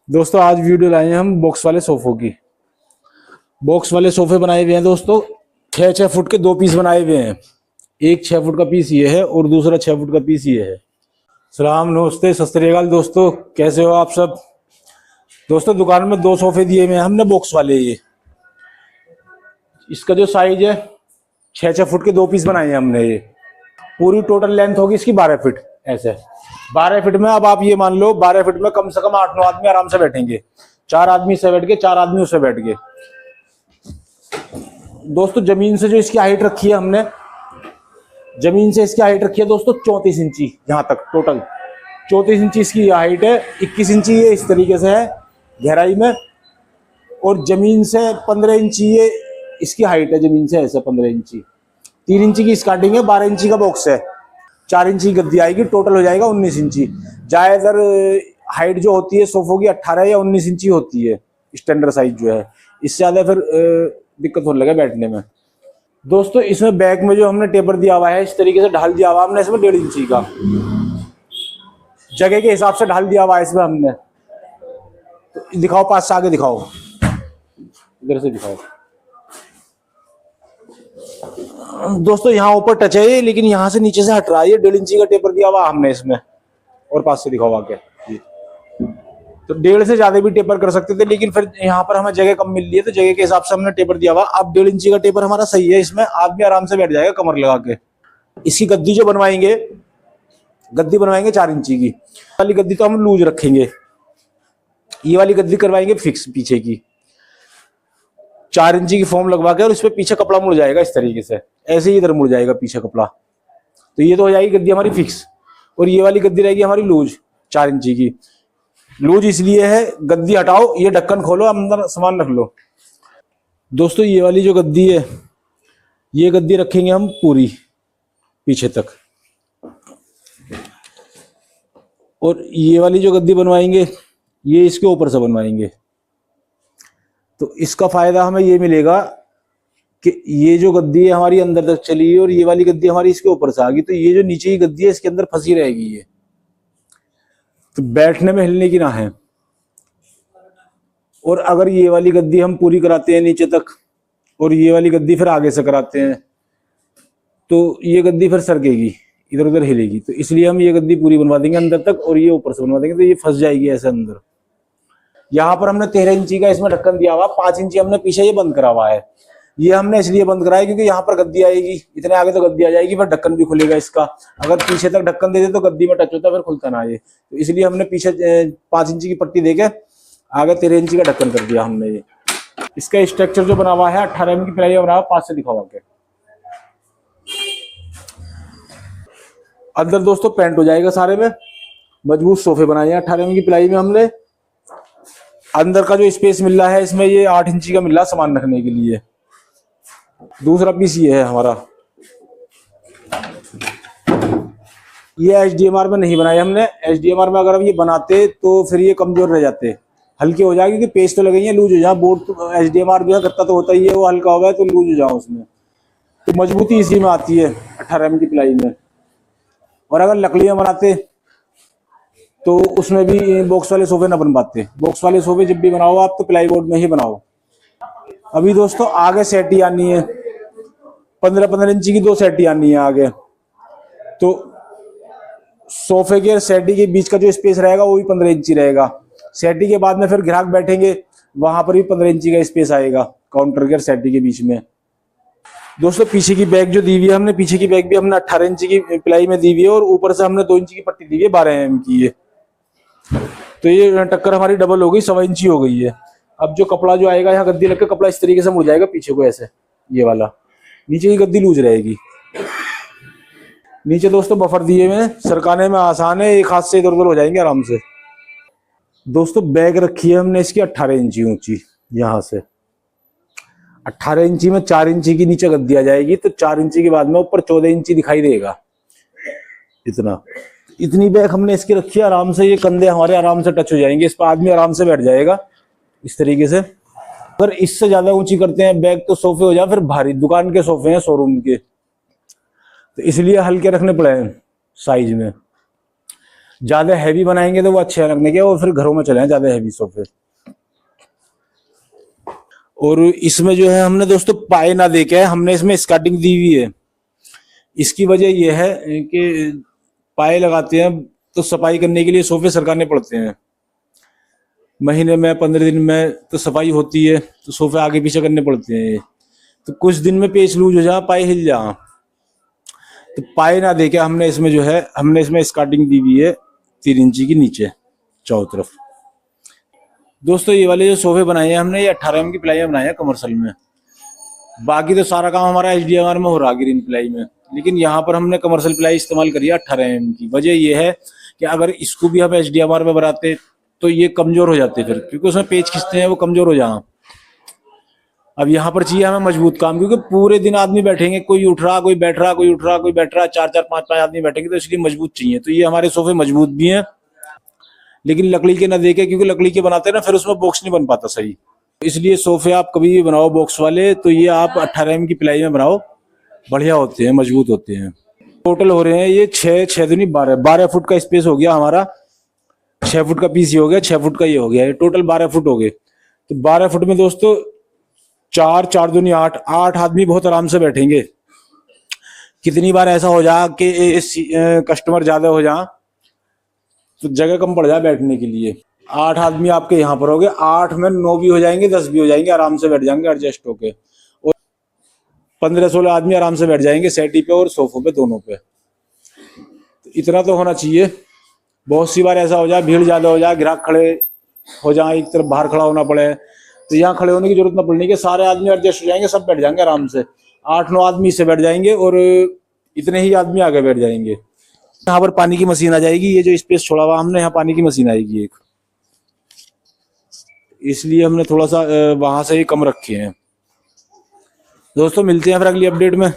दोस्तों आज वीडियो लाए हैं हम बॉक्स वाले सोफों की। बॉक्स वाले सोफे बनाए हुए हैं दोस्तों, 6-6 फुट के 2 पीस बनाए हुए हैं। एक 6 फुट का पीस ये है और दूसरा 6 फुट का पीस ये है। सलाम, नमस्ते, सत श्री अकाल दोस्तों, कैसे हो आप सब। दोस्तों दुकान में 2 सोफे दिए हुए हैं हमने बॉक्स वाले। ये इसका जो साइज है 6-6 फुट के 2 पीस बनाए हैं हमने। ये पूरी टोटल लेंथ होगी इसकी 12 फीट। ऐसे 12 फीट में अब आप ये मान लो 12 फीट में कम से कम 8-9 आदमी आराम से बैठेंगे। 4 आदमी इससे बैठ के 4 आदमी उससे बैठ गए। दोस्तों जमीन से जो इसकी हाइट रखी है हमने, जमीन से इसकी हाइट रखी है दोस्तों 34 इंची। यहाँ तक टोटल 34 इंची इसकी हाइट है। 21 इंची ये इस तरीके से है गहराई में, और जमीन से 15 इंची ये इसकी हाइट है। जमीन से ऐसे 15 इंची, 3 इंची की स्टार्टिंग है, 12 इंची का बॉक्स है, 4 इंची की गद्दी आएगी, टोटल हो जाएगा 19 इंची। ज्यादातर हाइट जो होती है सोफों की 18 या 19 इंची होती है स्टैंडर्ड साइज जो है। इससे ज्यादा फिर दिक्कत होने लगा बैठने में। दोस्तों इसमें बैक में जो हमने टेपर दिया हुआ है, इस तरीके से ढाल दिया हुआ हमने इसमें 1.5 इंची का, जगह के हिसाब से ढाल दिया हुआ है इसमें हमने। तो दिखाओ, पास से आगे दिखाओ, इधर से दिखाओ। दोस्तों यहाँ ऊपर टच है लेकिन यहाँ से नीचे से हट रहा है। ये 1.5 इंची का टेपर दिया हुआ हमने इसमें। और पास से दिखाओ आगे। तो 1.5 से ज्यादा भी टेपर कर सकते थे, लेकिन फिर यहाँ पर हमें जगह कम मिल रही है तो जगह के हिसाब से हमने टेपर दिया हुआ। अब 1.5 इंची का टेपर हमारा सही है, इसमें आदमी आराम से बैठ जाएगा कमर लगा के। इसकी गद्दी जो बनवाएंगे, गद्दी बनवाएंगे 4 इंची की वाली गद्दी, तो हम लूज रखेंगे। ये वाली गद्दी करवाएंगे फिक्स पीछे की, 4 इंची की फॉर्म लगवा के, और इस पे पीछे कपड़ा मुड़ जाएगा इस तरीके से, ऐसे ही इधर मुड़ जाएगा पीछे कपड़ा। तो ये तो हो जाएगी गद्दी हमारी फिक्स। और ये वाली गद्दी रहेगी हमारी लूज, 4 इंची की। लूज इसलिए है, गद्दी हटाओ, ये ढक्कन खोलो, अंदर सामान रख लो। दोस्तों ये वाली जो गद्दी है, ये गद्दी रखेंगे हम पूरी पीछे तक, और ये वाली जो गद्दी बनवाएंगे ये इसके ऊपर से बनवाएंगे। तो इसका फायदा हमें ये मिलेगा कि ये जो गद्दी है हमारी अंदर तक चली है और ये वाली गद्दी हमारी इसके ऊपर से आ गई, तो ये जो नीचे की गद्दी है इसके अंदर फंसी रहेगी ये, तो बैठने में हिलने की ना है। और अगर ये वाली गद्दी हम पूरी कराते हैं नीचे तक और ये वाली गद्दी फिर आगे से कराते हैं, तो ये गद्दी फिर सरकेगी, इधर उधर हिलेगी। तो इसलिए हम ये गद्दी पूरी बनवा देंगे अंदर तक, और ये ऊपर से बनवा देंगे, तो ये फंस जाएगी ऐसे अंदर। यहाँ पर हमने 13 इंची का इसमें ढक्कन दिया हुआ, 5 इंची हमने पीछे ये बंद करा हुआ है। ये हमने इसलिए बंद कराया क्योंकि यहाँ पर गद्दी आएगी, इतने आगे तो गद्दी आ जाएगी, फिर ढक्कन भी खुलेगा इसका। अगर पीछे तक ढक्कन दे दे तो गद्दी में टच होता है, फिर खुलता ना ये। तो इसलिए हमने पीछे 5 इंची की पट्टी देके आगे 13 इंची का ढक्कन कर दिया हमने। ये इसका स्ट्रक्चर जो बना हुआ है 18 mm की प्लाई बना हुआ, 5 से दिखावा के अंदर दोस्तों पेंट हो जाएगा सारे में। मजबूत सोफे बनाए हैं 18 mm की प्लाई में हमने। अंदर का जो स्पेस मिल रहा है इसमें ये 8 इंची का मिल रहा है सामान रखने के लिए। दूसरा पीस ये है हमारा, ये HDMR में नहीं बनाया हमने। HDMR में अगर हम ये बनाते तो फिर ये कमजोर रह जाते, हल्के हो जाएगी, क्योंकि पेज तो लगेंगे, लूज हो जाए। बोर्ड तो HDMR भी करता तो होता ही है, वो हल्का हो गया तो लूज हो जाए उसमें। तो मजबूती इसी में आती है 18 mm की प्लाई में। और अगर लकड़ियां बनाते तो उसमें भी बॉक्स वाले सोफे ना बन पाते। बॉक्स वाले सोफे जब भी बनाओ आप तो प्लाई बोर्ड में ही बनाओ। अभी दोस्तों आगे सेटी आनी है, 15-15 इंची की 2 सेटी आनी है आगे। तो सोफे के सेटी के बीच का जो स्पेस रहेगा वो भी 15 इंची रहेगा। सेटी के बाद में फिर ग्राहक बैठेंगे, वहां पर भी 15 इंची का स्पेस आएगा काउंटर के सेटी के बीच में। दोस्तों पीछे की बैग जो दी हुई है हमने, पीछे की बैग भी हमने 18 इंची की प्लाई में दी हुई है, और ऊपर से हमने 2 इंची की पट्टी दी हुई है 12 mm की। तो ये टक्कर हमारी डबल हो गई, 1.25 इंची हो गई है। अब जो कपड़ा जो आएगा यहाँ गद्दी लग के कपड़ा इस तरीके से मुड़ जाएगा पीछे को ऐसे, ये वाला। नीचे की गद्दी लूज रहेगी। नीचे दोस्तों बफर दिए हुए हैं, सरकाने में आसान है, एक हाथ से इधर उधर हो जाएंगे आराम से। दोस्तों बैग रखी है हमने इसकी 18 इंची ऊंची, यहाँ से 18 इंची में 4 इंची की नीचे गद्दी आ जाएगी, तो 4 इंची के बाद में ऊपर 14 इंची दिखाई देगा। इतनी बैग हमने इसकी रखी है आराम से। ये कंधे हमारे आराम से टच हो जाएंगे, इस पर आदमी आराम से बैठ जाएगा इस तरीके से। अगर इससे ज्यादा ऊंची करते हैं बैग तो सोफे हो जाए फिर भारी। दुकान के सोफे हैं शोरूम के, तो इसलिए हल्के रखने पड़े हैं साइज में। ज्यादा हैवी बनाएंगे तो वो अच्छे लगने के, और फिर घरों में चले ज्यादा हैवी सोफे। और इसमें जो है हमने दोस्तों पाए ना देके हमने इसमें स्कर्टिंग दी हुई है। इसकी वजह यह है कि पाए लगाते हैं तो सफाई करने के लिए सोफे सरकाने पड़ते हैं, महीने में 15 दिन में तो सफाई होती है, तो सोफे आगे पीछे करने पड़ते हैं। तो कुछ दिन में पेच लूज हो जा, पाए हिल जा, तो पाए ना देके हमने इसमें जो है हमने इसमें स्कर्टिंग दी हुई है 3 इंची की नीचे चारों तरफ। दोस्तों ये वाले जो सोफे बनाए हैं हमने, ये 18 mm की प्लाई में बनाए हैं कमर्शियल में। बाकी तो सारा काम हमारा HDMR में हो रहा है ग्रीन प्लाई में, लेकिन यहाँ पर हमने कमर्शियल प्लाई इस्तेमाल करी है 18 mm की। वजह यह है कि अगर इसको भी हम HDMR में बनाते तो ये कमजोर हो जाते फिर, क्योंकि उसमें पेच खींचते हैं वो कमजोर हो जाए। अब यहाँ पर चाहिए हमें मजबूत काम, क्योंकि पूरे दिन आदमी बैठेंगे, कोई उठ रहा कोई बैठ रहा, कोई उठ रहा कोई बैठ रहा, 4-4 5-5 आदमी बैठेंगे, तो इसलिए मजबूत चाहिए। तो ये हमारे सोफे मजबूत भी हैं, लेकिन लकड़ी के ना देके, क्योंकि लकड़ी के बनाते हैं ना फिर उसमें बॉक्स नहीं बन पाता सही। इसलिए सोफे आप कभी भी बनाओ बॉक्स वाले तो ये आप 18 mm की प्लाई में बनाओ, बढ़िया होते हैं, मजबूत होते हैं। टोटल हो रहे हैं ये 6 दूनी 12 फुट का स्पेस हो गया हमारा। 6 फुट का पीस ये हो गया, 6 फुट का ये हो गया, टोटल 12 फुट हो गए। तो 12 फुट में दोस्तों 4 दूनी 8 आदमी बहुत आराम से बैठेंगे। कितनी बार ऐसा हो जा कि कस्टमर ज्यादा हो जा तो जगह कम पड़ जाए बैठने के लिए। 8 आदमी आपके यहाँ पर हो गए, 8 में 9 भी हो जाएंगे, 10 भी हो जाएंगे, आराम से बैठ जाएंगे एडजस्ट होके। और 15-16 आदमी आराम से बैठ जाएंगे सेटी पे और सोफों पे, दोनों पे। तो इतना तो होना चाहिए। बहुत सी बार ऐसा हो जाए भीड़ ज्यादा हो जाए, ग्राहक खड़े हो जाए, एक तरफ बाहर खड़ा होना पड़े, तो यहाँ खड़े होने की जरूरत ना पड़ने के, सारे आदमी एडजस्ट हो जाएंगे, सब बैठ जाएंगे आराम से। 8-9 आदमी इससे बैठ जाएंगे और इतने ही आदमी आगे बैठ जाएंगे। यहाँ पर पानी की मशीन आ जाएगी, ये जो स्पेस छोड़ा हुआ हमने, यहाँ पानी की मशीन आएगी एक, इसलिए हमने थोड़ा सा वहां से ही कम रखे हैं। दोस्तों मिलते हैं फिर अगली अपडेट में।